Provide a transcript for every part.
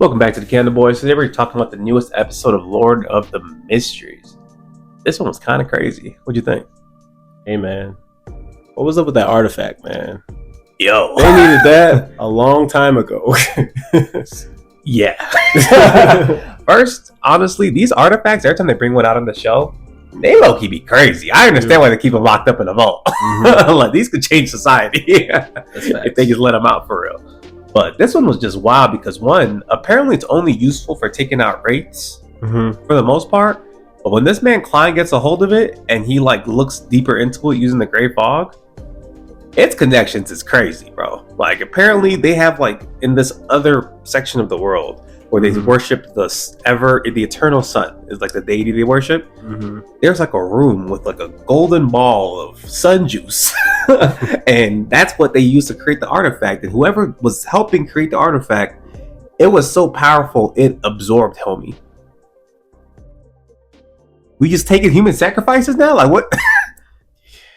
Welcome back to the Candle Boys. Today we're talking about the newest episode of Lord of the Mysteries. This one was kind of crazy. What'd you think? Hey man, what was up with that artifact, man? Yo, they needed that a long time ago. Yeah. First, honestly, these artifacts, every time they bring one out on the show, they low-key be crazy. I understand why they keep them locked up in a vault. Like, these could change society if they just let them out for real. But this one was just wild because, one, apparently it's only useful for taking out wraiths for the most part. But when this man Klein gets a hold of it and he like looks deeper into it using the gray fog, its connections is crazy, bro. Like, apparently they have like in this other section of the world where they worship the eternal sun is like the deity they worship. There's like a room with like a golden ball of sun juice. And that's what they used to create the artifact. And whoever was helping create the artifact, it was so powerful it absorbed homie. We just taking human sacrifices now? Like, what?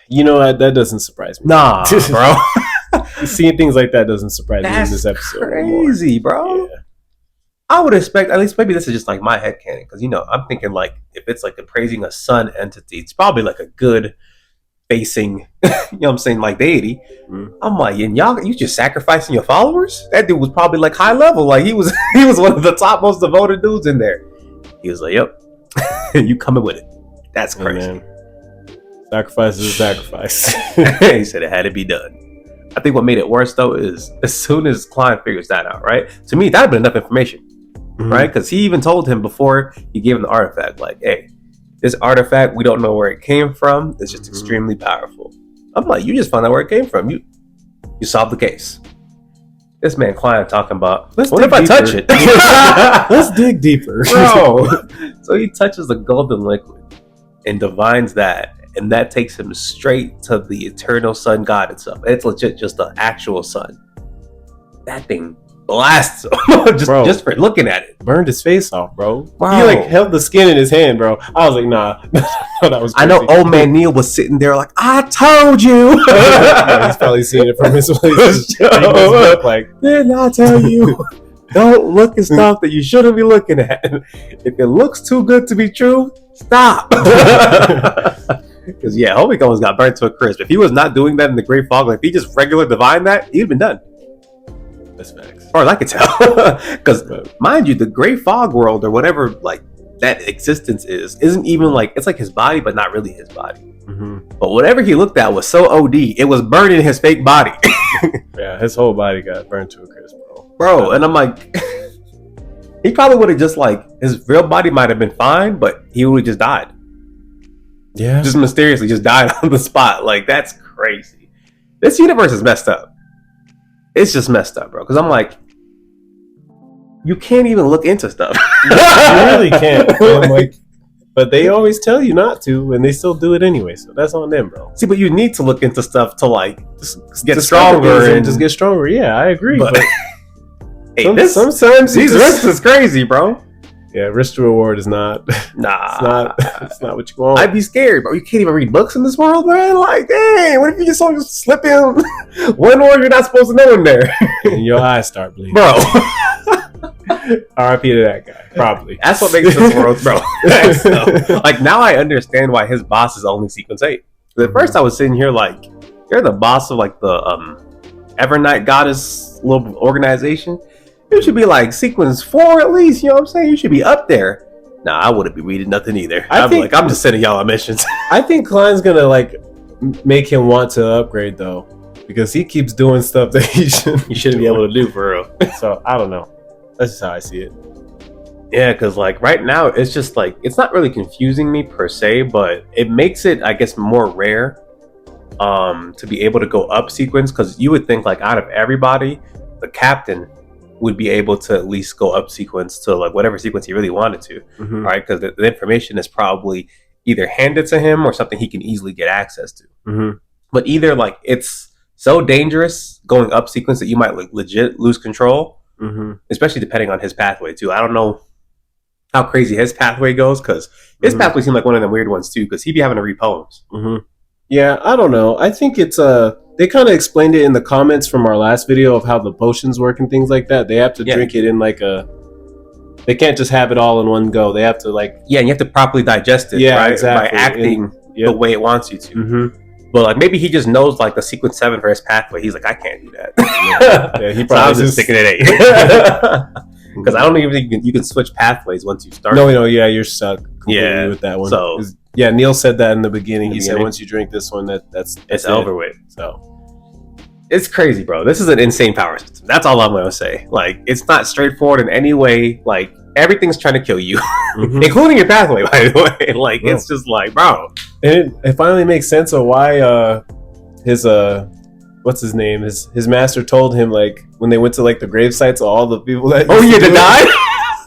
You know, that doesn't surprise me. Nah, bro. Seeing things like that doesn't surprise me in this episode. Crazy, bro. Yeah. I would expect, at least maybe this is just like my headcanon, because, you know, I'm thinking like if it's like praising a sun entity, it's probably like a good facing, you know what I'm saying, like deity. I'm like, and y'all, you just sacrificing your followers? That dude was probably like high level, like he was one of the top most devoted dudes in there. He was like, yep, you coming with it. That's crazy. Sacrifice is a sacrifice. He said it had to be done. I think what made it worse though is as soon as Klein figures that out, right? To me, that'd been enough information, right? Because he even told him before he gave him the artifact, like, hey, this artifact, we don't know where it came from. It's just extremely powerful. I'm like, you just found out where it came from. You solved the case. This man Klein talking about, what if I touch it? Let's dig deeper. Bro. So he touches the golden liquid and divines that. And that takes him straight to the eternal sun god itself. It's legit just the actual sun. That thing blasts him just for looking at it. Burned his face off, bro. Wow. He like held the skin in his hand, bro. I was like, nah. That was crazy. I know old man Neil was sitting there like, I told you. Yeah, he's probably seen it from his place. Like, didn't I tell you? Don't look at stuff that you shouldn't be looking at. If it looks too good to be true, stop. Because yeah, homie almost got burnt to a crisp. If he was not doing that in the Great Fog, like if he just regular divine that, he'd been done. That's facts. As far as I can tell. Because mind you, the Great Fog world or whatever like that existence isn't even like, it's like his body, but not really his body. But whatever he looked at was so OD, it was burning his fake body. Yeah, his whole body got burnt to a crisp, bro. And I'm like, he probably would have just like, his real body might have been fine, but he would have just died. Yeah, just mysteriously just died on the spot. Like, that's crazy. This universe is messed up. It's just messed up, bro. Because I'm like, you can't even look into stuff. You really can't. I'm like, but they always tell you not to, and they still do it anyway. So that's on them, bro. See, but you need to look into stuff to like just get stronger and just get stronger. Yeah, I agree. But hey, sometimes these risks is crazy, bro. Yeah, risk to reward is not. Nah, it's not what you want. I'd be scared, bro. You can't even read books in this world, man. Like, dang, what if you just slip in one word you're not supposed to know in there, and your eyes start bleeding, bro? R.I.P. to that guy. Probably. That's what makes this world, bro. So, like, now I understand why his boss is only sequence 8. At first, I was sitting here like, you're the boss of like the Evernight goddess little organization. You should be like sequence 4 at least, you know what I'm saying? You should be up there. Nah, I wouldn't be reading nothing either. I'm just sending y'all on missions. I think Klein's gonna like make him want to upgrade though, because he keeps doing stuff that he shouldn't be able to do for real. So I don't know. That's just how I see it. Yeah, because like right now it's just like, it's not really confusing me per se, but it makes it, I guess, more rare to be able to go up sequence, because you would think like out of everybody, the captain would be able to at least go up sequence to like whatever sequence he really wanted to, right? Because the information is probably either handed to him or something he can easily get access to. But either like it's so dangerous going up sequence that you might like legit lose control, especially depending on his pathway too. I don't know how crazy his pathway goes, because his pathway seemed like one of the weird ones too, because he'd be having to read poems. Yeah, I don't know. I think it's they kind of explained it in the comments from our last video of how the potions work and things like that. They have to drink it in like a they can't just have it all in one go. They have to like and you have to properly digest it, right? Exactly. By acting the way it wants you to. Mm-hmm. But like maybe he just knows like the sequence 7 for his pathway. He's like, I can't do that. He probably just sticking at 8. Because I don't even think you can switch pathways once you start. No, you're stuck completely with that one. So Neil said that in the beginning. He said once you drink this one, that's it's over with. So it's crazy, bro. This is an insane power system. That's all I'm gonna say. Like, it's not straightforward in any way. Like, everything's trying to kill you, including your pathway, by the way. Like, it's just like, bro. And it finally makes sense of why his what's his name? His master told him, like, when they went to like the grave sites, all the people that to die.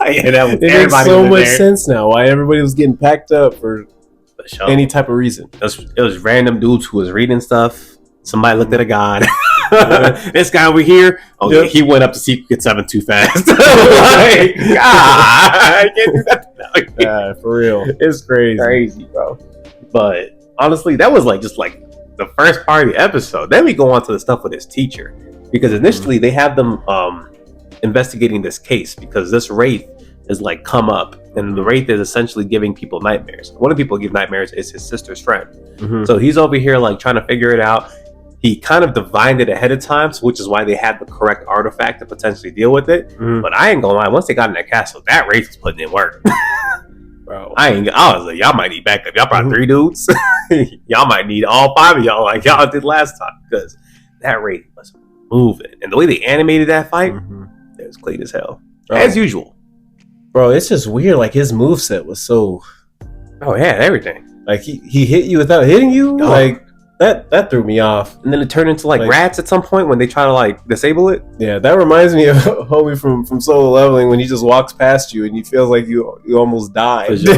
It makes so much sense now. Why everybody was getting packed up for any type of reason. It was random dudes who was reading stuff. Somebody looked at a god. This guy over here, he went up to Secret 7 too fast. Like, I can't do that. Yeah, for real. It's crazy, bro. But honestly, that was like just like the first part of the episode. Then we go on to the stuff with his teacher, because initially they have them investigating this case because this wraith is like come up, and the wraith is essentially giving people nightmares. One of the people who give nightmares is his sister's friend. So he's over here like trying to figure it out. He kind of divined it ahead of time, which is why they had the correct artifact to potentially deal with it. But I ain't gonna lie, once they got in that castle, that wraith was putting in work. Bro, I was like, y'all might need backup. Y'all brought 3 dudes. Y'all might need all 5 of y'all like y'all did last time, because that wraith was moving. And the way they animated that fight, it was clean as hell. As usual. Bro, it's just weird. Like, his moveset was so... Oh, yeah, everything. Like, he hit you without hitting you? Like, that threw me off. And then it turned into, like rats at some point when they try to, like, disable it. Yeah, that reminds me of Homie from Solo Leveling when he just walks past you and you feel like you almost die. For sure.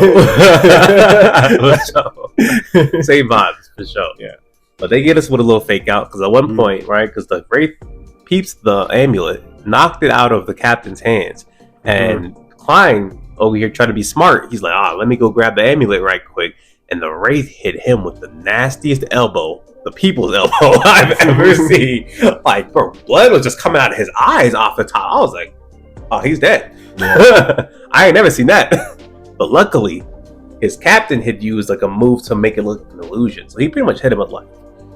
Same vibes, for sure. Yeah. But they get us with a little fake out, because at one point, right, because the wraith peeps the amulet, knocked it out of the captain's hands, and Klein over here trying to be smart. He's like, let me go grab the amulet right quick. And the wraith hit him with the nastiest elbow, the people's elbow I've ever seen. Like, bro, blood was just coming out of his eyes off the top. I was like, oh, he's dead. Yeah. I ain't never seen that. But luckily, his captain had used like a move to make it look like an illusion. So he pretty much hit him with like,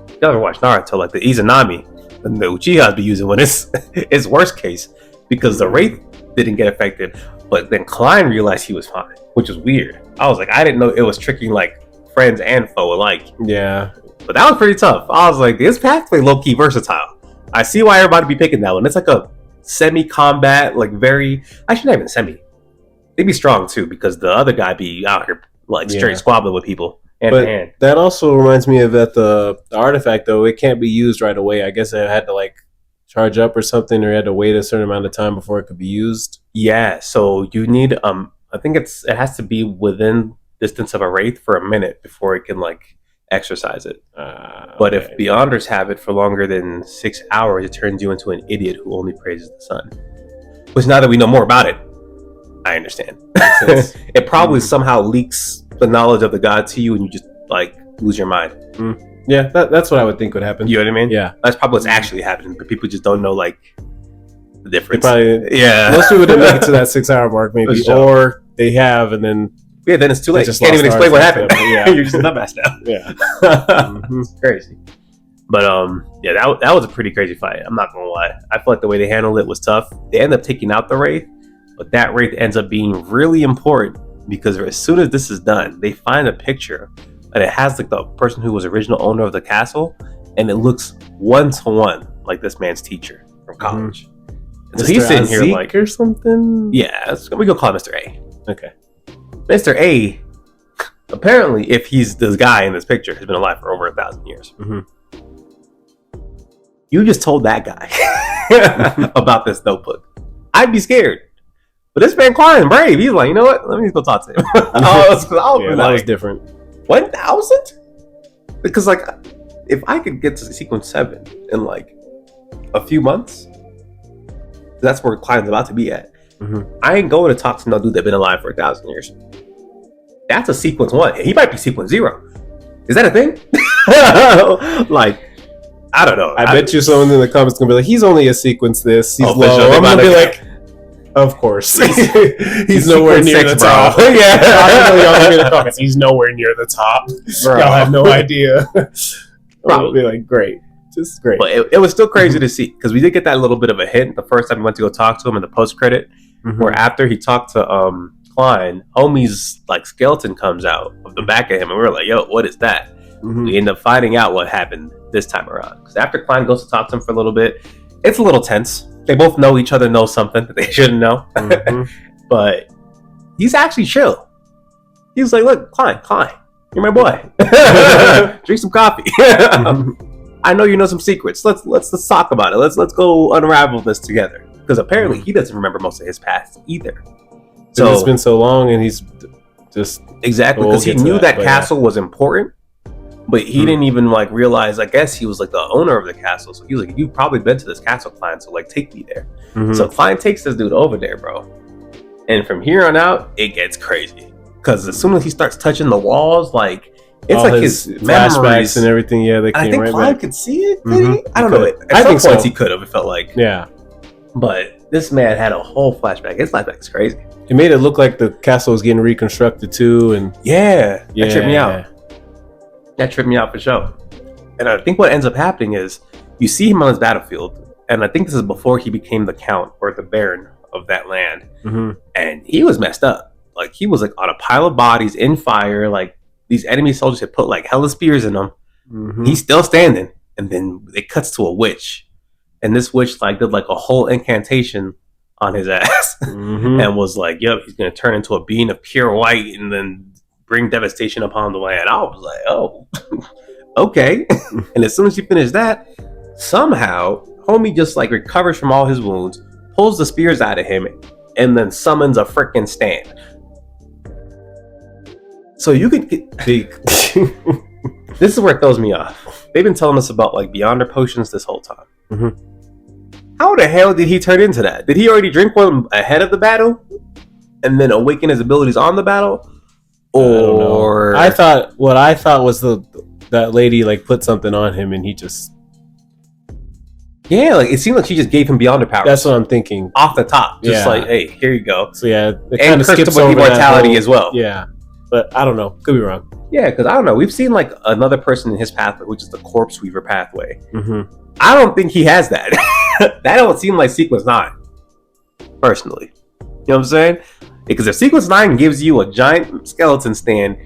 you ever watch Naruto, like the Izanami and the Uchihas be using when it's worst case, because the wraith didn't get affected. But then Klein realized he was fine, which was weird. I was like, I didn't know it was tricking like friends and foe alike. Yeah. But that was pretty tough. I was like, this pathway low-key versatile. I see why everybody be picking that one. It's like a semi-combat, like very... Actually, not even semi. They be strong too, because the other guy be out here like straight squabbling with people. But that also reminds me of that the artifact, though, it can't be used right away. I guess it had to like charge up or something, or you had to wait a certain amount of time before it could be used. Yeah, so you need I think it has to be within distance of a wraith for a minute before it can like exercise it. But if Beyonders have it for longer than 6 hours, it turns you into an idiot who only praises the sun. Which, now that we know more about it, I understand. It probably somehow leaks the knowledge of the god to you, and you just like lose your mind. Yeah, that's what I would think would happen. You know what I mean? Yeah, that's probably what's actually happening, but people just don't know like the difference. Most people didn't make it to that 6 hour mark, maybe, or they have, and then then it's too late. You can't even explain what happened. You're just a dumbass now. Yeah, it's crazy. But that was a pretty crazy fight. I'm not gonna lie. I feel like the way they handled it was tough. They end up taking out the wraith, but that wraith ends up being really important, because as soon as this is done, they find a picture and it has like the person who was original owner of the castle, and it looks 1-to-1 like this man's teacher from college. And so he's sitting here like, or something. Yeah, we gonna call him Mr. A. Okay. Mr. A, apparently, if he's this guy in this picture, has been alive for over 1,000 years. You just told that guy about this notebook. I'd be scared. But this man Klein, brave. He's like, you know what? Let me just go talk to him. That was different. 1,000? Because like, if I could get to sequence 7 in like a few months, that's where Klein's about to be at. I ain't going to talk to no dude that's been alive for 1,000 years. That's a sequence 1. He might be sequence 0. Is that a thing? Like, I don't know. I bet you someone in the comments gonna be like, he's only a sequence this. He's low. I'm gonna be like, Of course. He's nowhere near the top. Yeah. He's nowhere near the top. Bro. Y'all have no idea. Probably like, great. Just great. But it was still crazy to see, because we did get that little bit of a hint the first time we went to go talk to him in the post-credit, where after he talked to Klein, homie's like skeleton comes out of the back of him, and we were like, yo, what is that? We end up finding out what happened this time around, because after Klein goes to talk to him for a little bit, it's a little tense. They both know each other know something that they shouldn't know. But he's actually chill. He was like, look, Klein, you're my boy. Drink some coffee. I know you know some secrets. Let's talk about it. Let's go unravel this together. Because apparently he doesn't remember most of his past either. So it's been so long, and he's just exactly, because he knew that castle was important, but he didn't even like realize. I guess he was like the owner of the castle, so he was like, "You've probably been to this castle, Klein. So like, take me there." So Klein takes this dude over there, bro. And from here on out, it gets crazy. Because as soon as he starts touching the walls, like it's all like his flashbacks memories and everything. Yeah, they came I think right Klein back. could see it. Did he? I don't know. I think points so. He could have. It felt like. Yeah. But this man had a whole flashback. His flashback is crazy. It made it look like the castle was getting reconstructed too, and that tripped me out. That tripped me out for sure. And I think what ends up happening is you see him on his battlefield, and I think this is before he became the count or the baron of that land. And he was messed up. Like he was like on a pile of bodies in fire. Like these enemy soldiers had put like hella spears in him. He's still standing, and then it cuts to a witch, and this witch like did like a whole incantation on his ass and was like, yep, he's gonna turn into a being of pure white and then bring devastation upon the land. I was like, oh, okay. And as soon as he finished that, somehow homie just like recovers from all his wounds, pulls the spears out of him, and then summons a freaking stand. So you could get this is where it throws me off. They've been telling us about like Beyonder potions this whole time. How the hell did he turn into that? Did he already drink one ahead of the battle and then awaken his abilities on the battle? Or I thought was that lady like put something on him and he just like it seemed like she just gave him Beyonder powers. That's what I'm thinking. Off the top. Just like, hey, here you go. So yeah, it kind of skips over immortality as well. Yeah. But I don't know. Could be wrong. Yeah, because I don't know. We've seen like another person in his pathway, which is the Corpse Weaver pathway. I don't think he has that. That don't seem like Sequence 9. Personally. You know what I'm saying? Because if Sequence 9 gives you a giant skeleton stand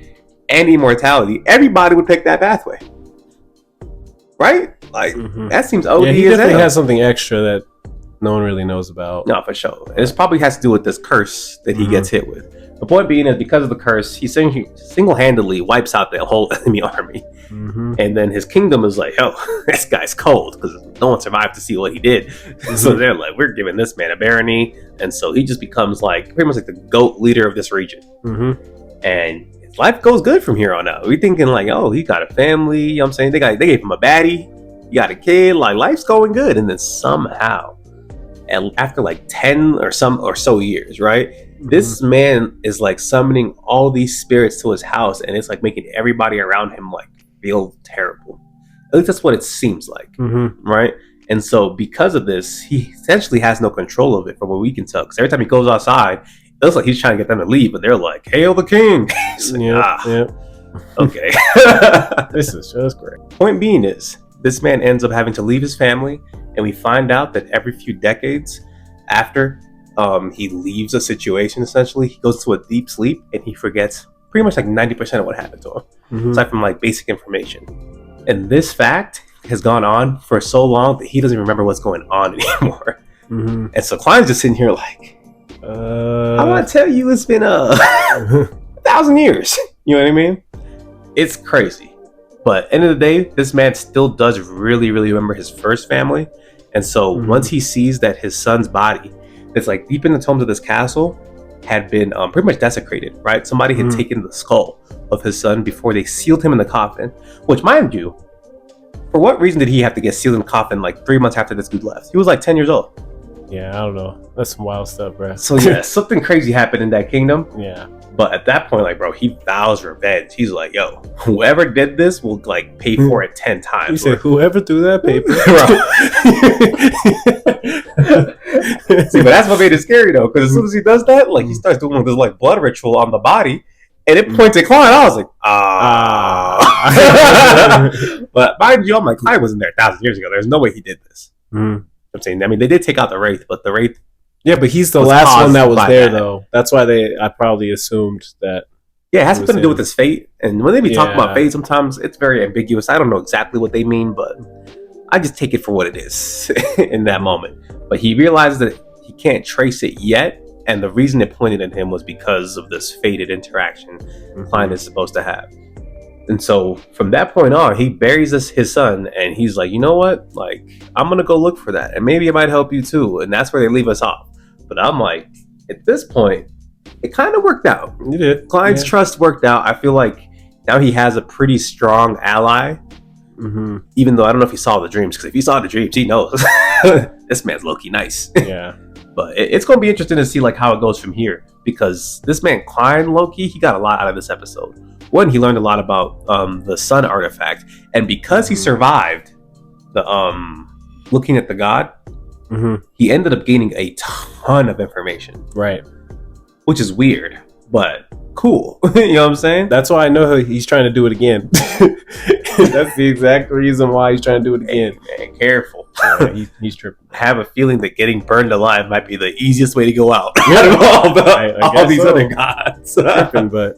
and immortality, everybody would pick that pathway. Right? Like, that seems OD he as definitely hell. has something extra that no one really knows about. No, for sure. And this probably has to do with this curse that he gets hit with. The point being is because of the curse, he single-handedly wipes out the whole enemy army. And then his kingdom is like, yo, this guy's cold because no one survived to see what he did. So they're like, we're giving this man a barony. And so he just becomes like pretty much like the GOAT leader of this region. And his life goes good from here on out. We're thinking like, oh, he got a family. You know what I'm saying? They gave him a baddie. He got a kid. Like, life's going good. And then somehow, and after like 10 or so years, right? This man is like summoning all these spirits to his house, and it's like making everybody around him like feel terrible. At least that's what it seems like, right? And so because of this, he essentially has no control of it from what we can tell. Because every time he goes outside, it looks like he's trying to get them to leave, but they're like, "Hail the king!" Like, okay. This is just great. Point being is, this man ends up having to leave his family, and we find out that every few decades after he leaves a situation, essentially, he goes to a deep sleep and he forgets pretty much like 90% of what happened to him, aside from like basic information. And this fact has gone on for so long that he doesn't remember what's going on anymore. And so Klein's just sitting here like, I want to tell you, it's been 1,000 years. You know what I mean? It's crazy. But end of the day, this man still does really, really remember his first family. And so once he sees that his son's body that's like deep in the tombs of this castle had been pretty much desecrated, right? Somebody had taken the skull of his son before they sealed him in the coffin, which, mind you, for what reason did he have to get sealed in the coffin like 3 months after this dude left? He was like 10 years old. Yeah, I don't know. That's some wild stuff, bro. So yeah, something crazy happened in that kingdom. Yeah. But at that point, like, bro, he vows revenge. He's like, yo, whoever did this will like pay for it 10 times. He said, whoever threw that paper. See, but that's what made it scary though, because as soon as he does that, like he starts doing this like blood ritual on the body, and it points at Klein. I was like, But mind you, I'm like, Klein wasn't there 1,000 years ago. There's no way he did this. I'm saying, I mean, they did take out the wraith, but the wraith. Yeah, but he's the last one that was there, though. That's why I probably assumed that. Yeah, it has something to do with his fate. And when they talk about fate, sometimes it's very ambiguous. I don't know exactly what they mean, but I just take it for what it is in that moment. But he realized that he can't trace it yet, and the reason it pointed at him was because of this fated interaction Klein is supposed to have. And so from that point on, he buries his son, and he's like, you know what? Like, I'm going to go look for that, and maybe it might help you too. And that's where they leave us off. But I'm like, at this point, it kind of worked out. It did. Klein's trust worked out. I feel like now he has a pretty strong ally. Even though I don't know if he saw the dreams, because if he saw the dreams, he knows this man's low-key nice. Yeah. But it's going to be interesting to see like how it goes from here, because this man Klein, low-key, he got a lot out of this episode. One, he learned a lot about the sun artifact, and because he survived the looking at the god, he ended up gaining a ton of information. Right. Which is weird, but cool. You know what I'm saying? That's why I know he's trying to do it again. That's the exact reason why he's trying to do it again. Hey, man, careful. He's tripping. I have a feeling that getting burned alive might be the easiest way to go out. all these other gods. Tripping, but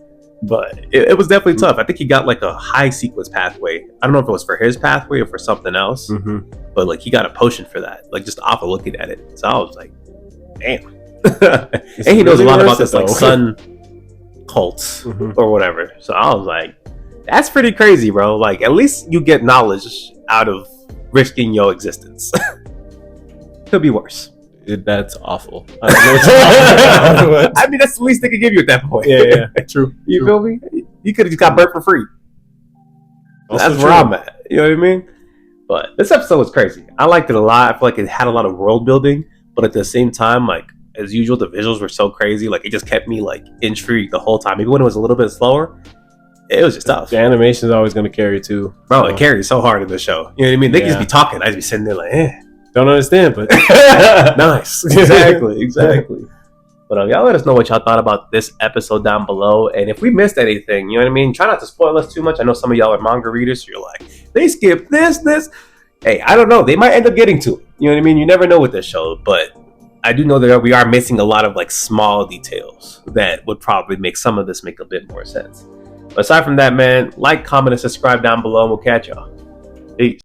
it was definitely tough. I think he got like a high sequence pathway. I don't know if it was for his pathway or for something else, but like he got a potion for that, like just off of looking at it. So I was like, damn. And he knows a lot about this like sun cults or whatever. So I was like, that's pretty crazy, bro. Like at least you get knowledge out of risking your existence. Could be worse. That's awful. I don't know what you're talking about. I mean, that's the least they could give you at that point. Yeah, true. You feel me? You could have just got burnt for free. Also that's where I'm at. You know what I mean? But this episode was crazy. I liked it a lot. I feel like it had a lot of world building, but at the same time, like as usual, the visuals were so crazy. Like it just kept me like intrigued the whole time. Even when it was a little bit slower, it was just tough. The animation is always going to carry too. Bro, it carries so hard in the show. You know what I mean? They just be talking. I just be sitting there like, don't understand, but nice. Exactly. But y'all let us know what y'all thought about this episode down below. And if we missed anything, you know what I mean? Try not to spoil us too much. I know some of y'all are manga readers, so you're like, they skipped this. Hey, I don't know. They might end up getting to it. You know what I mean? You never know with this show. But I do know that we are missing a lot of like small details that would probably make some of this make a bit more sense. But aside from that, man, like, comment, and subscribe down below, and we'll catch y'all. Peace.